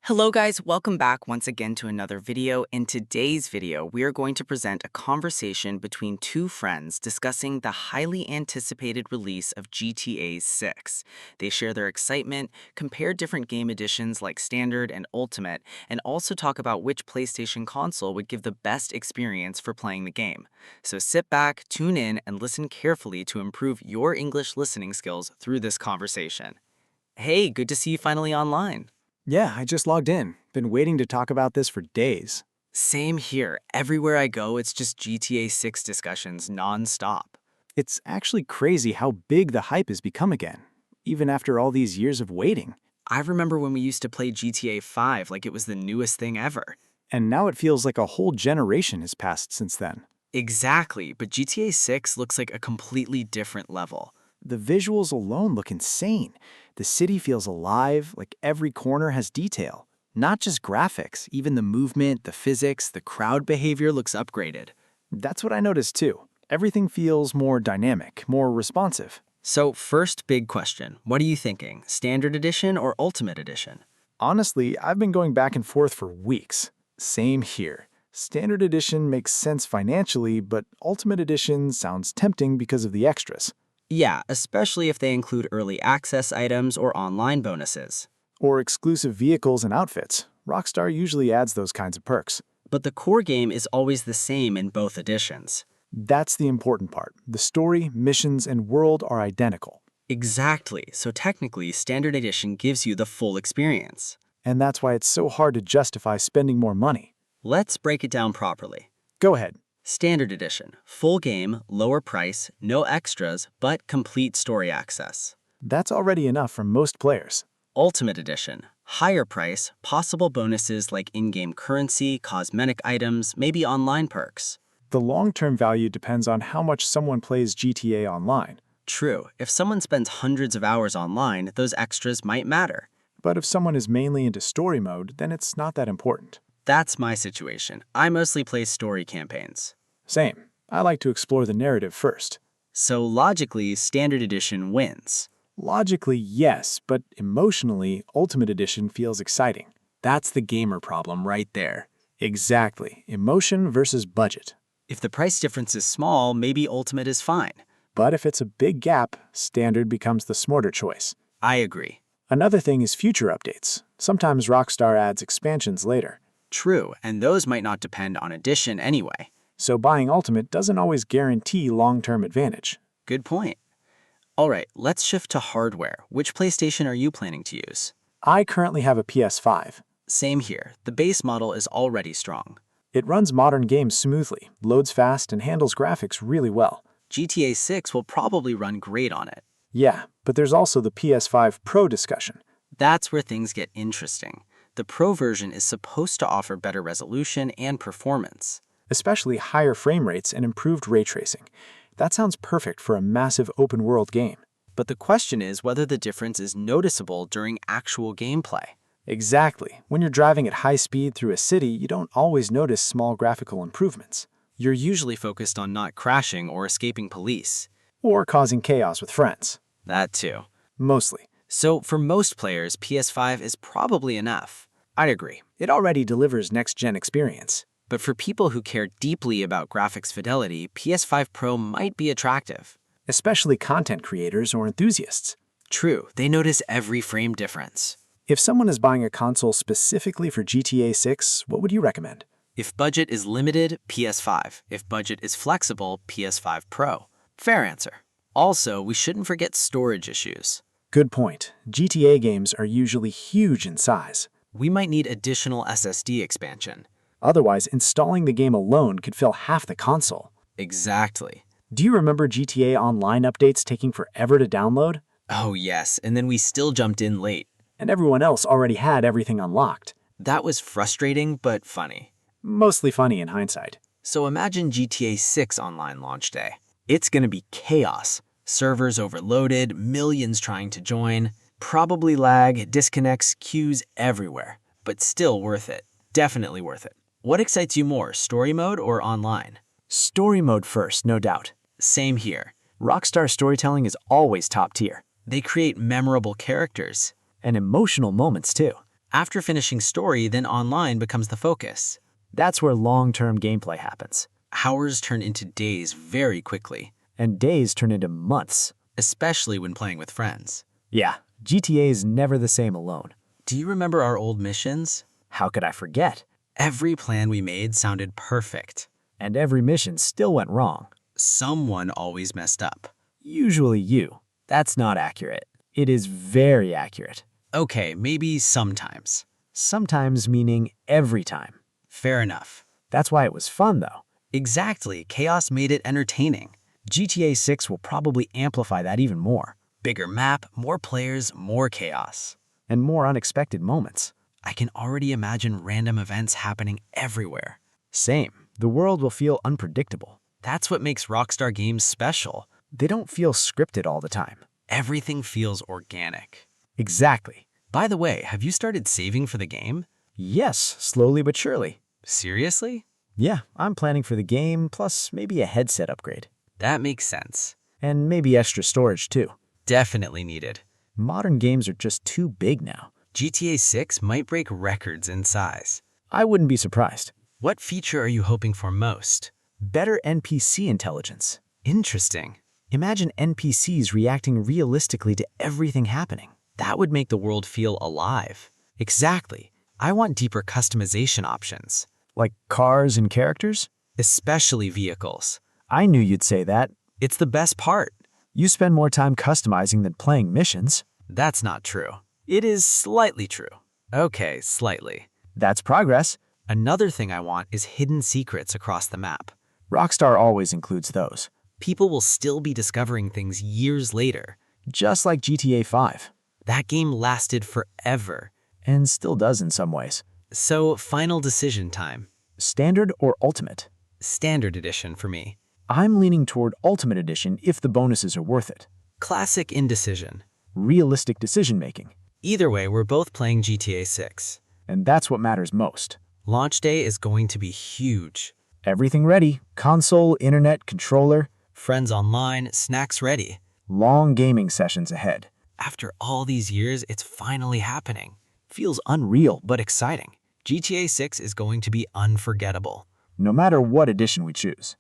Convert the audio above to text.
Hello guys, welcome back once again to another video. In today's video, we are going to present a conversation between two friends discussing the highly anticipated release of GTA 6. They share their excitement, compare different game editions like Standard and Ultimate, and also talk about which PlayStation console would give the best experience for playing the game. So sit back, tune in, and listen carefully to improve your English listening skills through this conversation. Hey, good to see you finally online. Yeah, I just logged in. Been waiting to talk about this for days. Same here. Everywhere I go, it's just GTA 6 discussions nonstop. It's actually crazy how big the hype has become again, even after all these years of waiting. I remember when we used to play GTA 5 like it was the newest thing ever. And now it feels like a whole generation has passed since then. Exactly, but GTA 6 looks like a completely different level. The visuals alone look insane. The city feels alive, like every corner has detail. Not just graphics, even the movement, the physics, the crowd behavior looks upgraded. That's what I noticed too. Everything feels more dynamic, more responsive. So first big question, what are you thinking, Standard Edition or Ultimate Edition? Honestly, I've been going back and forth for weeks. Same here. Standard Edition makes sense financially, but Ultimate Edition sounds tempting because of the extras. Yeah, especially if they include early access items or online bonuses. Or exclusive vehicles and outfits. Rockstar usually adds those kinds of perks. But the core game is always the same in both editions. That's the important part. The story, missions, and world are identical. Exactly, so technically, Standard Edition gives you the full experience. And that's why it's so hard to justify spending more money. Let's break it down properly. Go ahead. Standard Edition, full game, lower price, no extras, but complete story access. That's already enough for most players. Ultimate Edition, higher price, possible bonuses like in-game currency, cosmetic items, maybe online perks. The long-term value depends on how much someone plays GTA Online. True, if someone spends hundreds of hours online, those extras might matter. But if someone is mainly into story mode, then it's not that important. That's my situation. I mostly play story campaigns. Same. I like to explore the narrative first. So logically, Standard Edition wins. Logically, yes, but emotionally, Ultimate Edition feels exciting. That's the gamer problem right there. Exactly. Emotion versus budget. If the price difference is small, maybe Ultimate is fine. But if it's a big gap, Standard becomes the smarter choice. I agree. Another thing is future updates. Sometimes Rockstar adds expansions later. True, and those might not depend on Edition anyway. So buying Ultimate doesn't always guarantee long-term advantage. Good point. All right, let's shift to hardware. Which PlayStation are you planning to use? I currently have a PS5. Same here. The base model is already strong. It runs modern games smoothly, loads fast, and handles graphics really well. GTA 6 will probably run great on it. Yeah, but there's also the PS5 Pro discussion. That's where things get interesting. The Pro version is supposed to offer better resolution and performance. Especially higher frame rates and improved ray tracing. That sounds perfect for a massive open-world game. But the question is whether the difference is noticeable during actual gameplay. Exactly. When you're driving at high speed through a city, you don't always notice small graphical improvements. You're usually focused on not crashing or escaping police. Or causing chaos with friends. That too. Mostly. So for most players, PS5 is probably enough. I'd agree. It already delivers next-gen experience. But for people who care deeply about graphics fidelity, PS5 Pro might be attractive. Especially content creators or enthusiasts. True, they notice every frame difference. If someone is buying a console specifically for GTA 6, what would you recommend? If budget is limited, PS5. If budget is flexible, PS5 Pro. Fair answer. Also, we shouldn't forget storage issues. Good point. GTA games are usually huge in size. We might need additional SSD expansion. Otherwise, installing the game alone could fill half the console. Exactly. Do you remember GTA Online updates taking forever to download? Oh yes, and then we still jumped in late. And everyone else already had everything unlocked. That was frustrating, but funny. Mostly funny in hindsight. So imagine GTA 6 online launch day. It's gonna be chaos. Servers overloaded, millions trying to join, probably lag, disconnects, queues everywhere. But still worth it. Definitely worth it. What excites you more, story mode or online? Story mode first, no doubt. Same here. Rockstar storytelling is always top tier. They create memorable characters. And emotional moments too. After finishing story, then online becomes the focus. That's where long-term gameplay happens. Hours turn into days very quickly, And days turn into months. especially when playing with friends. Yeah, GTA is never the same alone. Do you remember our old missions? How could I forget? Every plan we made sounded perfect. And every mission still went wrong. Someone always messed up. Usually you. That's not accurate. It is very accurate. Okay, maybe sometimes. Sometimes meaning every time. Fair enough. That's why it was fun, though. Exactly, chaos made it entertaining. GTA 6 will probably amplify that even more. Bigger map, more players, more chaos. And more unexpected moments. I can already imagine random events happening everywhere. Same. The world will feel unpredictable. That's what makes Rockstar Games special. They don't feel scripted all the time. Everything feels organic. Exactly. By the way, have you started saving for the game? Yes, slowly but surely. Seriously? Yeah, I'm planning for the game, plus maybe a headset upgrade. That makes sense. And maybe extra storage too. Definitely needed. Modern games are just too big now. GTA 6 might break records in size. I wouldn't be surprised. What feature are you hoping for most? Better NPC intelligence. Interesting. Imagine NPCs reacting realistically to everything happening. That would make the world feel alive. Exactly. I want deeper customization options, Like cars and characters? especially vehicles. I knew you'd say that. It's the best part. You spend more time customizing than playing missions. That's not true. It is slightly true. Okay, slightly. That's progress. Another thing I want is hidden secrets across the map. Rockstar always includes those. People will still be discovering things years later. Just like GTA 5. That game lasted forever. And still does in some ways. So, final decision time. Standard or Ultimate? Standard edition for me. I'm leaning toward Ultimate Edition if the bonuses are worth it. Classic indecision. Realistic decision making. Either way, we're both playing GTA 6. And that's what matters most. Launch day is going to be huge. Everything ready. Console, internet, controller. Friends online, snacks ready. Long gaming sessions ahead. After all these years, it's finally happening. Feels unreal, But exciting. GTA 6 is going to be unforgettable. no matter what edition we choose.